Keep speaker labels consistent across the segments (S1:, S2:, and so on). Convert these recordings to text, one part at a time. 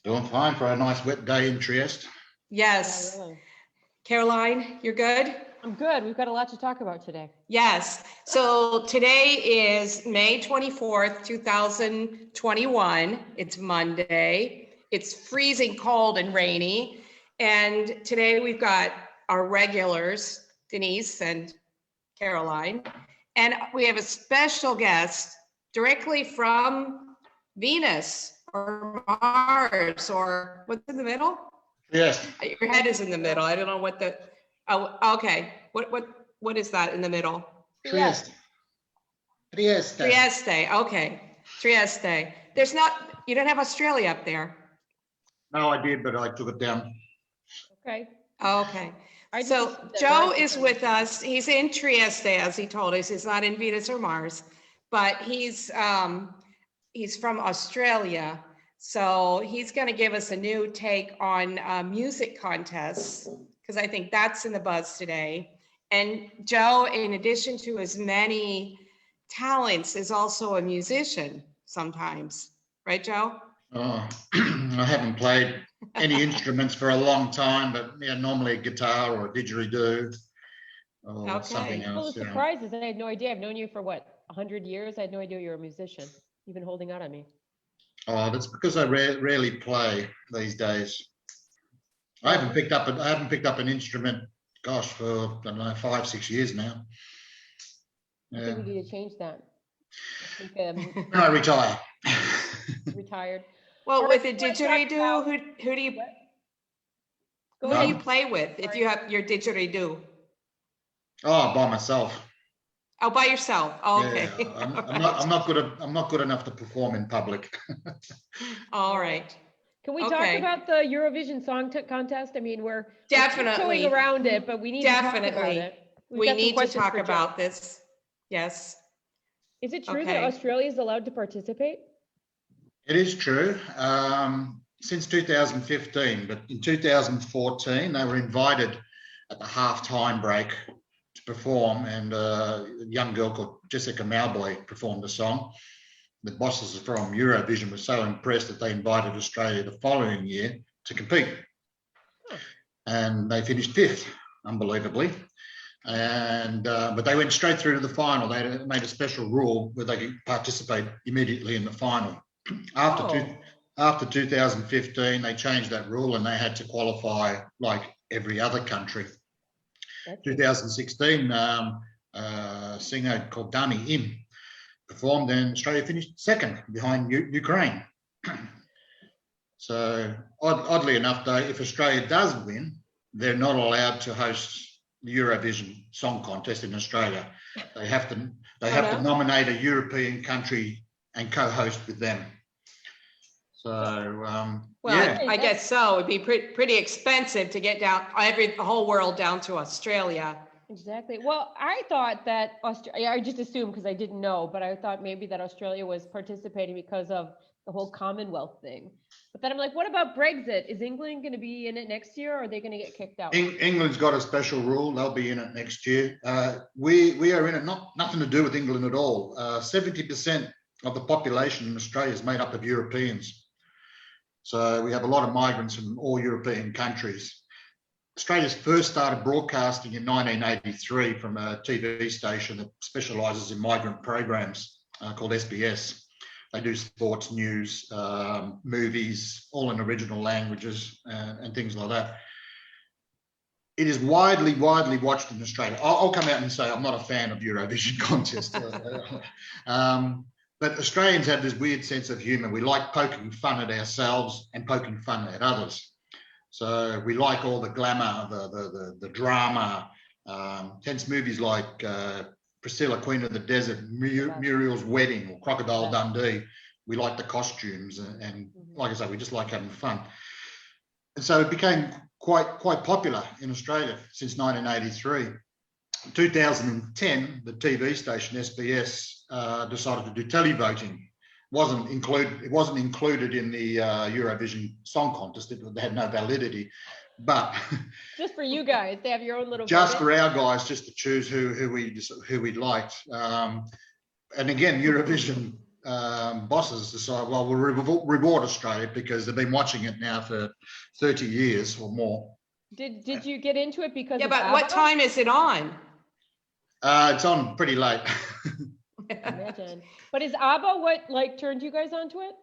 S1: Doing fine for a nice wet day in Trieste.
S2: Yes.
S3: Yeah, really.
S2: Caroline, you're good?
S3: I'm good. We've got a lot to talk about today.
S2: Yes. So today is May 24th, 2021. It's Monday. It's freezing cold and rainy. And today we've got our regulars, Denise and Caroline. And we have a special guest directly from Venus or Mars, or what's in the middle?
S1: Yes.
S2: Your head is in the middle. I don't know what the, oh, okay. What is that in the middle?
S1: Trieste. Trieste.
S2: Trieste, okay. Trieste. There's not, you don't have Australia up there.
S1: No, I did, but I took it down.
S3: Okay.
S2: Okay.
S3: I just
S2: So
S3: assumed that
S2: Joe
S3: Mars
S2: is
S3: was
S2: with us. He's in Trieste, as he told us. He's not in Venus or Mars, but he's from Australia. So he's going to give us a new take on music contests, because I think that's in the buzz today. And Joe, in addition to his many talents, is also a musician sometimes. Right, Joe?
S1: Oh, I haven't played any instruments for a long time, but yeah, normally a guitar or a didgeridoo or
S2: Okay.
S1: something
S3: full
S1: else.
S3: of surprises. I had no idea. I've known you for what, 100 years? I had no idea you were a musician. You've been holding out on me.
S1: Oh, that's because I rarely play these days. I haven't picked up an instrument, gosh, for I don't know, 5-6 years now.
S3: I think we need to change that. I think
S1: When I retire.
S3: retired.
S2: Well,
S3: All
S2: with
S3: right,
S2: a didgeridoo, who do you
S3: Go
S2: who do
S3: ahead.
S2: you play with if you have your didgeridoo?
S1: Oh, by myself.
S2: Oh, by yourself. Oh, okay.
S1: Yeah, I'm not good enough to perform in public.
S2: All right.
S3: Can we talk about the Eurovision Song Contest? I mean, we're
S2: Definitely.
S3: going around it, but we need to talk about
S2: Definitely.
S3: it.
S2: We need to talk about this. Yes.
S3: Is it true
S2: Okay.
S3: that Australia is allowed to participate?
S1: It is true. Since 2015, but in 2014, they were invited at the half-time break to perform, and a young girl called Jessica Mauboy performed the song. The bosses from Eurovision were so impressed that they invited Australia the following year to compete. And they finished 5th, unbelievably. And but they went straight through to the final. They made a special rule where they could participate immediately in the final. After 2015, they changed that rule and they had to qualify like every other country. 2016, a singer called Dani Im performed, and Australia finished 2nd behind Ukraine. So oddly enough, though, if Australia does win, they're not allowed to host the Eurovision Song Contest in Australia. They have to nominate a European country and co-host with them. So
S2: I guess so. It'd be pretty expensive to get down the whole world down to Australia.
S3: Exactly. Well, I thought that I just assumed because I didn't know, but I thought maybe that Australia was participating because of the whole Commonwealth thing. But then I'm like, what about Brexit? Is England going to be in it next year, or are they going to get kicked out?
S1: England's got a special rule. They'll be in it next year. We are in it, nothing to do with England at all. 70% of the population in Australia is made up of Europeans. So we have a lot of migrants from all European countries. Australia's first started broadcasting in 1983 from a TV station that specialises in migrant programs called SBS. They do sports, news, movies, all in original languages and things like that. It is widely watched in Australia. I'll come out and say I'm not a fan of Eurovision contest. But Australians have this weird sense of humour. We like poking fun at ourselves and poking fun at others. So we like all the glamour, the drama, hence movies like Priscilla, Queen of the Desert, Muriel's Wedding, or Crocodile Dundee. We like the costumes, and like I say, we just like having fun. And so it became quite popular in Australia since 1983. 2010, the TV station SBS decided to do televoting. It wasn't included in the Eurovision Song Contest. It had no validity, but
S3: just for you guys, they have your own little.
S1: Just for our guys, just to choose who we liked. And again, Eurovision bosses decide, well, we'll reward Australia because they've been watching it now for 30 years or more.
S3: Did you get into it because
S2: Yeah,
S3: of
S2: but
S3: Abba?
S2: what time is it on?
S1: It's on pretty late.
S3: Imagine. But is Abba what like turned you guys onto it?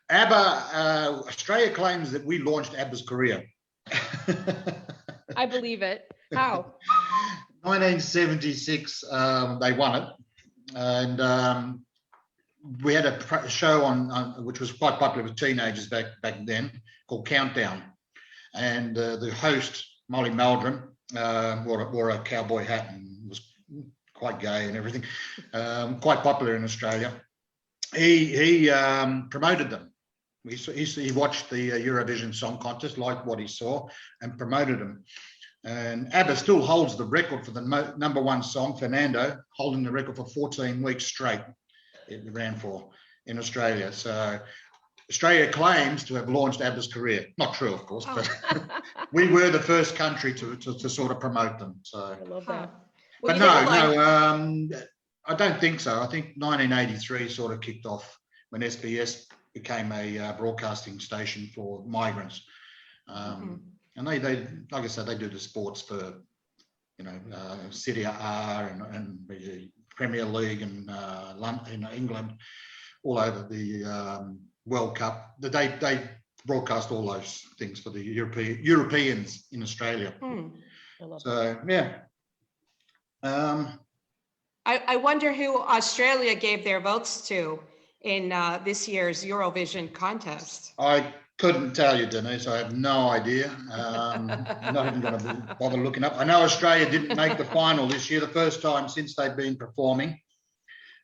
S1: Abba, Australia claims that we launched Abba's career.
S3: I believe it. How?
S1: 1976, they won it, and we had a show on which was quite popular with teenagers back then, called Countdown, and the host Molly Meldrum wore a cowboy hat and was quite gay and everything, quite popular in Australia. He promoted them. He watched the Eurovision Song Contest, liked what he saw, and promoted them. And Abba still holds the record for the #1 song, Fernando, holding the record for 14 weeks straight. It ran for in Australia. So Australia claims to have launched Abba's career. Not true, of course, but we were the first country to sort of promote them. So
S3: I love that.
S1: But no, I don't think so. I think 1983 sort of kicked off when SBS became a broadcasting station for migrants. And they, like I said, they do the sports for, Serie A and the Premier League and in England, all over the World Cup. They broadcast all those things for the Europeans in Australia. So yeah.
S2: I wonder who Australia gave their votes to in this year's Eurovision contest.
S1: I couldn't tell you, Denise. I have no idea. I'm not even going to bother looking up. I know Australia didn't make the final this year, the first time since they've been performing.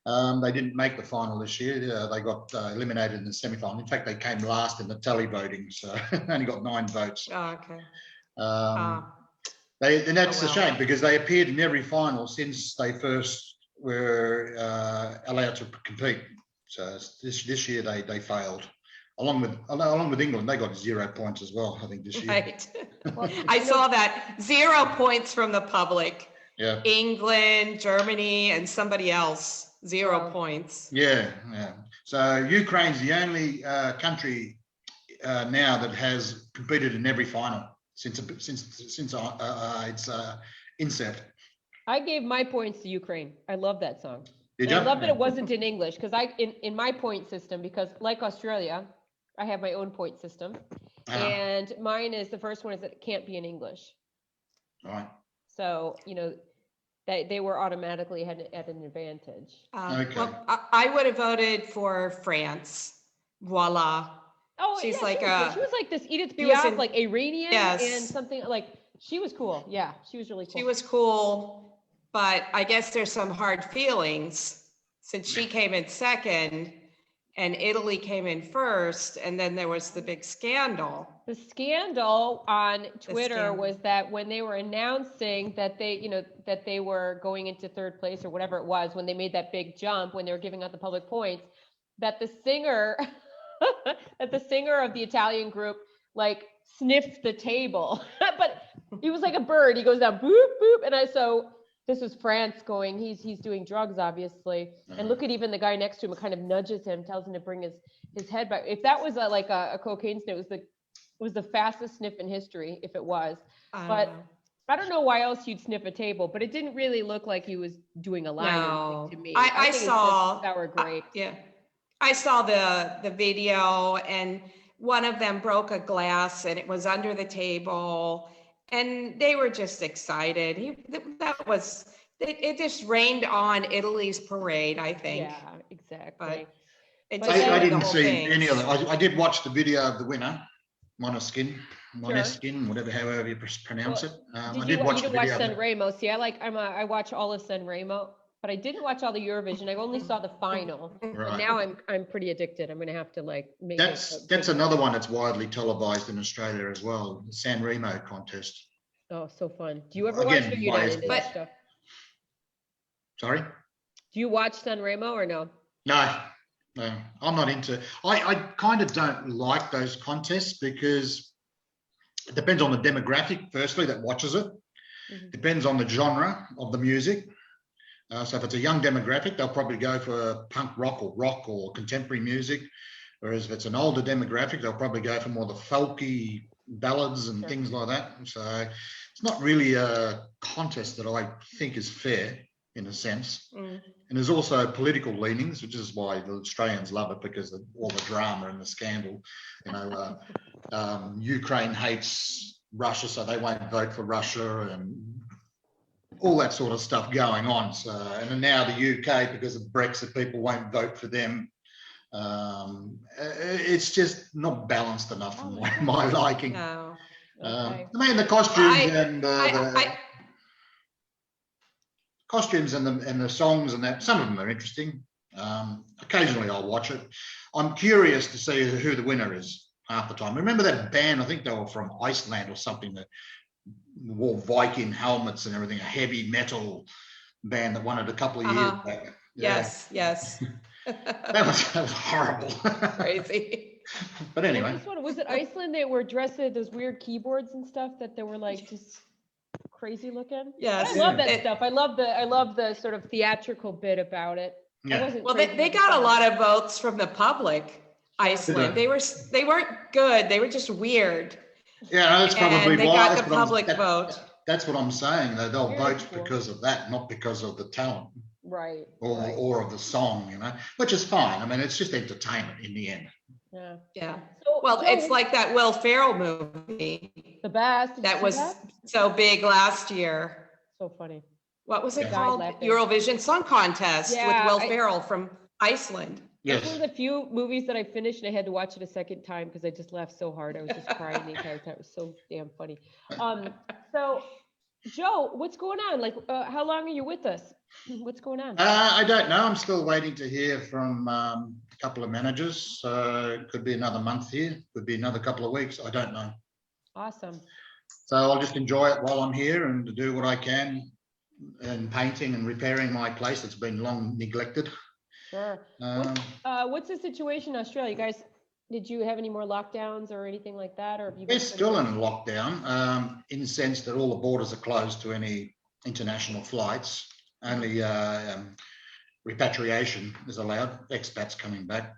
S1: They didn't make the final this year. They got eliminated in the semi-final. In fact, they came last in the tally voting, so only got 9 votes.
S2: Oh, okay.
S1: And that's a shame because they appeared in every final since they first were allowed to compete. So this year they failed. Along with England, they got 0 points as well, I think, this year.
S2: Right. I saw that 0 points from the public.
S1: Yeah.
S2: England, Germany, and somebody else, 0 points.
S1: Yeah. So Ukraine's the only country now that has competed in every final since its inset.
S3: I gave my points to Ukraine. I love that song.
S1: Did you?
S3: I love that it wasn't in English because in my point system, because like Australia, I have my own point system, and mine is the first one is that it can't be in English.
S1: Right.
S3: So they were automatically at an advantage.
S1: Okay.
S2: Well, I would have voted for France. Voila.
S3: Oh,
S2: she's
S3: yeah,
S2: like
S3: she was like this Edith
S2: she was
S3: Piaf,
S2: in-
S3: like Iranian,
S2: Yes.
S3: and something like she was cool. Yeah, she was really cool.
S2: She was cool, but I guess there's some hard feelings since she came in second and Italy came in first, and then there was the big scandal.
S3: The scandal on Twitter was that when they were announcing that they were going into third place or whatever it was, when they made that big jump, when they were giving out the public points, that the singer of the Italian group like sniffed the table, but he was like a bird. He goes down, boop, boop. And so this was France going, he's doing drugs, obviously. And look at even the guy next to him, kind of nudges him, tells him to bring his head back. If that was a cocaine sniff, it was the fastest sniff in history, if it was. But I don't know why else you'd sniff a table, but it didn't really look like he was doing a line or anything to me.
S2: I saw
S3: that were great.
S2: I saw the video, and one of them broke a glass and it was under the table, and they were just excited. It just rained on Italy's parade, I think.
S3: Yeah, exactly.
S2: But
S1: I didn't see any of it. I did watch the video of the winner, Moneskin, however you pronounce it. I did watch the video.
S3: Sanremo. See, I watch all of Sanremo, but I didn't watch all the Eurovision. I only saw the final.
S1: Right.
S3: And now I'm pretty addicted. I'm gonna have to make
S1: that's another one that's widely televised in Australia as well, the Sanremo contest.
S3: Oh, so fun. Do you ever watch it, or you not into that stuff?
S1: Sorry?
S3: Do you watch Sanremo or no?
S1: No, I'm not into. I kind of don't like those contests because it depends on the demographic, firstly, that watches it. Depends on the genre of the music. So if it's a young demographic, they'll probably go for punk rock or contemporary music. Whereas if it's an older demographic, they'll probably go for more the folky ballads and things like that. So it's not really a contest that I think is fair in a sense. And there's also political leanings, which is why the Australians love it, because of all the drama and the scandal. You know, Ukraine hates Russia, so they won't vote for Russia, and all that sort of stuff going on. So, and then now the UK, because of Brexit, people won't vote for them. It's just not balanced enough for my liking.
S2: No.
S3: Okay.
S1: I mean, the costumes and the costumes and the songs and that, some of them are interesting. Occasionally I'll watch it. I'm curious to see who the winner is half the time. Remember that band, I think they were from Iceland or something, that wore Viking helmets and everything, a heavy metal band that won it a couple of years back. Yeah.
S2: Yes.
S1: That was horrible.
S2: Crazy.
S1: But anyway.
S3: Was it Iceland? They were dressed with those weird keyboards and stuff that they were like just crazy looking.
S2: Yes.
S3: I love that stuff. I love the sort of theatrical bit about it.
S1: Yeah.
S2: Well, they got a lot of votes from the public. Iceland. They weren't good. They were just weird.
S1: Yeah, that's probably
S2: and they
S1: why.
S2: got the public vote.
S1: That's what I'm saying. They'll
S3: Very
S1: vote
S3: cool.
S1: because of that, not because of the talent.
S3: Right.
S1: Or of the song, you know, which is fine. I mean, it's just entertainment in the end.
S2: Yeah.
S3: So,
S2: Well,
S3: Joe,
S2: it's like that Will Ferrell movie
S3: the best. Did you
S2: that
S3: see
S2: was so big last year.
S3: so funny.
S2: What was it
S3: Died
S2: called?
S3: laughing.
S2: Eurovision Song Contest
S3: Yeah,
S2: with Will Ferrell from Iceland.
S3: It's
S1: Yes.
S3: one of the few movies that I finished and I had to watch it a second time because I just laughed so hard. I was just crying the entire time. It was so damn funny. So, Joe, what's going on? Like, how long are you with us? What's going on?
S1: I don't know. I'm still waiting to hear from a couple of managers. It could be another month here. Could be another couple of weeks. I don't know.
S3: Awesome.
S1: So I'll just enjoy it while I'm here and do what I can in painting and repairing my place that's been long neglected.
S3: Sure. What's the situation in Australia, guys? Did you have any more lockdowns or anything like that, or have you?
S1: We're still in lockdown in the sense that all the borders are closed to any international flights. Only repatriation is allowed. Expats coming back.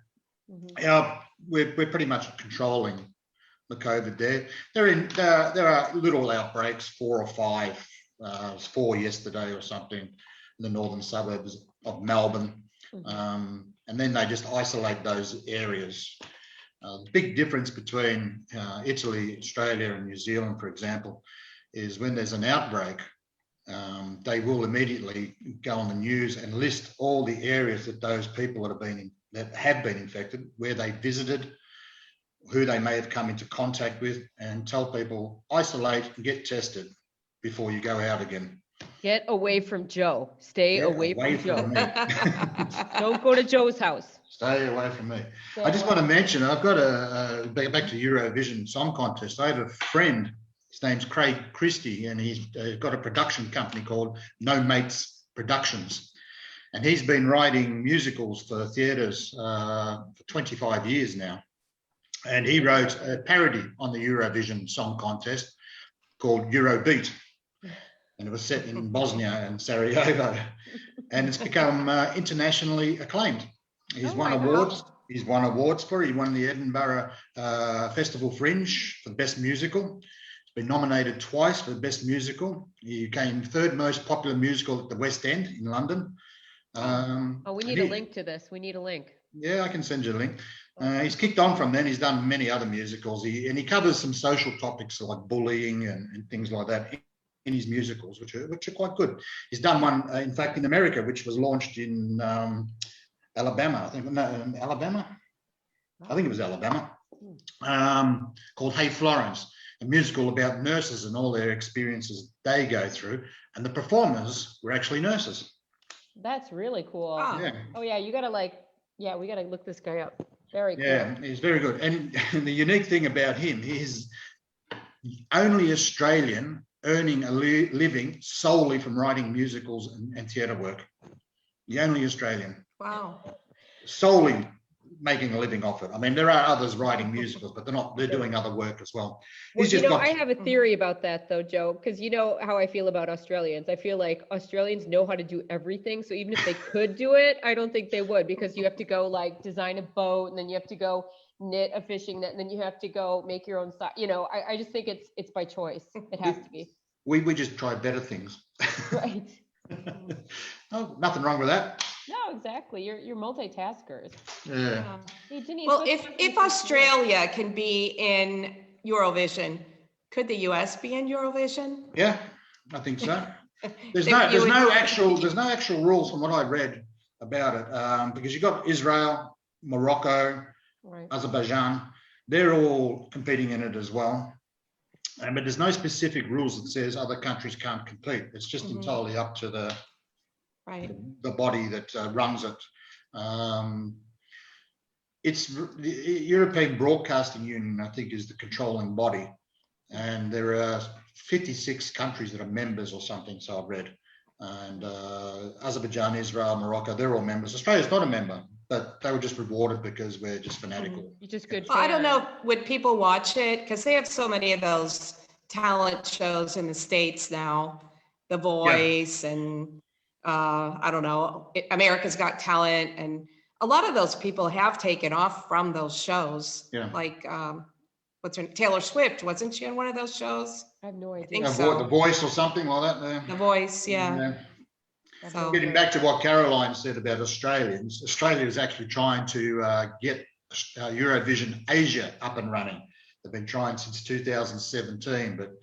S1: We're pretty much controlling the COVID there. There are little outbreaks, 4 or 5. It was 4 yesterday or something in the northern suburbs of Melbourne. And then they just isolate those areas. The big difference between Italy, Australia and New Zealand, for example, is when there's an outbreak, they will immediately go on the news and list all the areas that those people that have been infected, where they visited, who they may have come into contact with, and tell people, isolate and get tested before you go out again.
S3: Get away from Joe. Stay away from Joe.
S1: Me.
S3: Don't go to Joe's house.
S1: Stay away from me. I just want to mention, I've got back to Eurovision Song Contest. I have a friend, his name's Craig Christie, and he's got a production company called No Mates Productions. And he's been writing musicals for theatres for 25 years now. And he wrote a parody on the Eurovision Song Contest called Eurobeat. And it was set in Bosnia and Sarajevo. And it's become internationally acclaimed. He's won awards. Wow. He's won awards for it. He won the Edinburgh Festival Fringe for Best Musical. He's been nominated twice for Best Musical. He came 3rd most popular musical at the West End in London.
S3: We need a link to this. We need a link.
S1: Yeah, I can send you a link. He's kicked on from then. He's done many other musicals. He covers some social topics like bullying and things like that in his musicals, which are quite good. He's done one, in fact, in America, which was launched in Alabama. I think it was Alabama, called Hey Florence, a musical about nurses and all their experiences they go through. And the performers were actually nurses.
S3: That's really cool.
S1: Yeah.
S3: Oh yeah, you gotta we gotta look this guy up. Very cool.
S1: Yeah, he's very good. And the unique thing about him, he's the only Australian earning a living solely from writing musicals and theatre work. The only Australian.
S2: Wow.
S1: Solely making a living off it. I mean, there are others writing musicals, but they're doing other work as well.
S3: Well,
S1: He's just got,
S3: I have a theory about that though, Joe, because you know how I feel about Australians. I feel like Australians know how to do everything. So even if they could do it, I don't think they would, because you have to go like design a boat, and then you have to go knit a fishing net, and then you have to go make your own stuff. You know, I just think it's by choice. It has to be.
S1: we just try better things.
S3: Right.
S1: Oh, nothing wrong with that.
S3: No, exactly. You're multitaskers.
S1: Yeah.
S3: Hey, Denise,
S2: Well,
S3: what's
S2: if Australia can be in Eurovision, could the US be in Eurovision?
S1: Yeah, I think so. There's no actual rules from what I read about it, because you've got Israel, Morocco,
S3: right.
S1: Azerbaijan, they're all competing in it as well. But there's no specific rules that says other countries can't compete. It's just entirely up to the body that runs it. It's the European Broadcasting Union, I think, is the controlling body, and there are 56 countries that are members or something, so I've read. And Azerbaijan, Israel, Morocco, they're all members. Australia's not a member, but they were just rewarded because we're just fanatical.
S3: You're just good.
S2: Well, I don't know, would people watch it? Because they have so many of those talent shows in the States now, The Voice, and I don't know, America's Got Talent, and a lot of those people have taken off from those shows.
S1: Yeah.
S2: Like, what's her Taylor Swift, wasn't she on one of those shows?
S3: I have no idea.
S2: I think so.
S1: The Voice or something like that.
S2: The Voice, yeah. So,
S1: Getting back to what Karoline said about Australians, Australia is actually trying to get Eurovision Asia up and running. They've been trying since 2017, but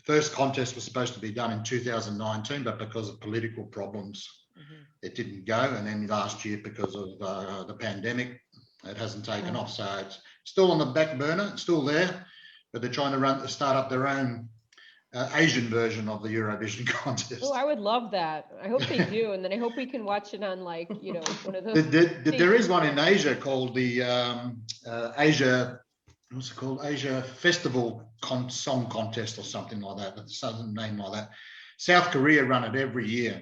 S1: first contest was supposed to be done in 2019, but because of political problems, it didn't go. And then last year, because of the pandemic, it hasn't taken off. So it's still on the back burner, it's still there, but they're trying to start up their own Asian version of the Eurovision contest.
S3: Oh, I would love that. I hope they do, and then I hope we can watch it on like, you know, one of those.
S1: There is one in Asia called the Asia. What's it called? Asia Festival Song Contest or something like that. That's a name like that. South Korea run it every year,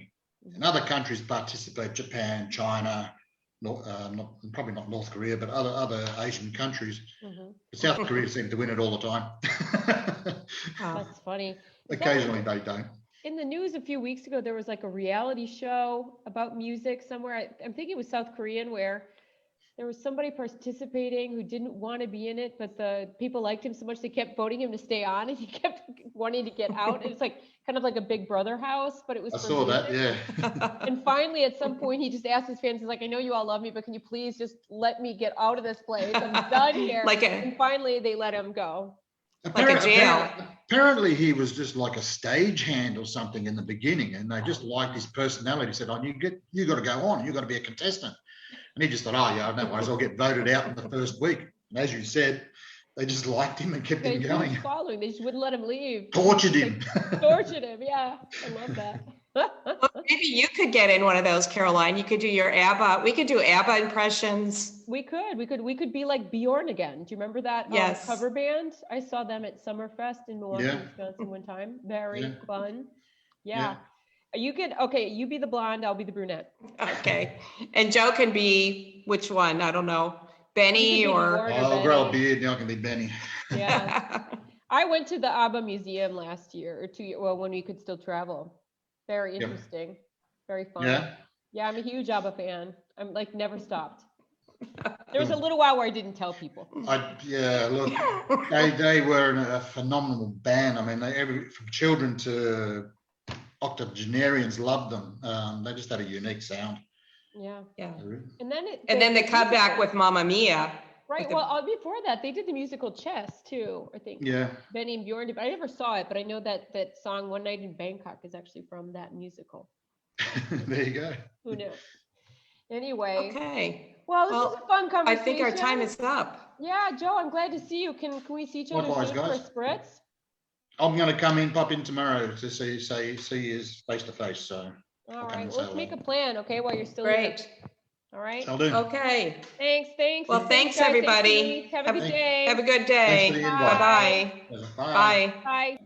S1: and other countries participate. Japan, China, probably not North Korea, but other Asian countries. But South Korea seem to win it all the time.
S3: That's funny.
S1: Occasionally they don't.
S3: In the news a few weeks ago, there was like a reality show about music somewhere. I'm thinking it was South Korean, where there was somebody participating who didn't want to be in it, but the people liked him so much they kept voting him to stay on, and he kept wanting to get out. It's like kind of like a Big Brother house, but it was.
S1: I saw that, yeah.
S3: And finally, at some point, he just asked his fans, he's like, "I know you all love me, but can you please just let me get out of this place? I'm done here." And finally, they let him go.
S2: Like a jail.
S1: Apparently, he was just like a stagehand or something in the beginning, and they just liked his personality. Said, "Oh, you got to go on. You got to be a contestant." And he just thought, "Oh yeah, no worries. I'll get voted out in the first week." And as you said, they just liked him and kept him going.
S3: Following, they just wouldn't let him leave.
S1: Tortured him.
S3: Tortured him. Yeah, I love that.
S2: Well, maybe you could get in one of those, Karoline. You could do your ABBA. We could do ABBA impressions.
S3: We could be like Bjorn again. Do you remember that cover band? I saw them at Summerfest in Milwaukee, Wisconsin one time. Very fun. Yeah. You be the blonde, I'll be the brunette.
S2: Okay. And Joe can be which one? I don't know. Benny or
S1: I'll grow a beard, now I can be Benny.
S3: Yeah. I went to the Abba Museum last year or 2 years, well, when we could still travel. Very interesting. Very fun. Yeah, I'm a huge Abba fan. I'm like never stopped. There was a little while where I didn't tell people.
S1: Look, they were a phenomenal band. I mean, from children to octogenarians loved them. They just had a unique sound.
S3: Yeah.
S2: And then they come back with Mamma Mia.
S3: Right. Well, before that, they did the musical Chess too, I think. Yeah. Benny and Bjorn did, but I never saw it, but I know that song One Night in Bangkok is actually from that musical.
S1: There you go.
S3: Who knew? Anyway.
S2: Okay.
S3: Well, this was a fun conversation.
S2: I think our time is up.
S3: Yeah, Joe, I'm glad to see you. Can we see each other for a spritz?
S1: I'm going to pop in tomorrow to see you face to face. So.
S3: All right. Well, let's make a plan, okay, while you're still
S2: here.
S3: All right.
S1: I'll do.
S2: Okay.
S3: Thanks.
S2: Well, thanks everybody.
S3: Have a good day.
S2: Have a good day.
S1: Bye-bye.
S2: Bye.
S1: Bye.
S3: Bye.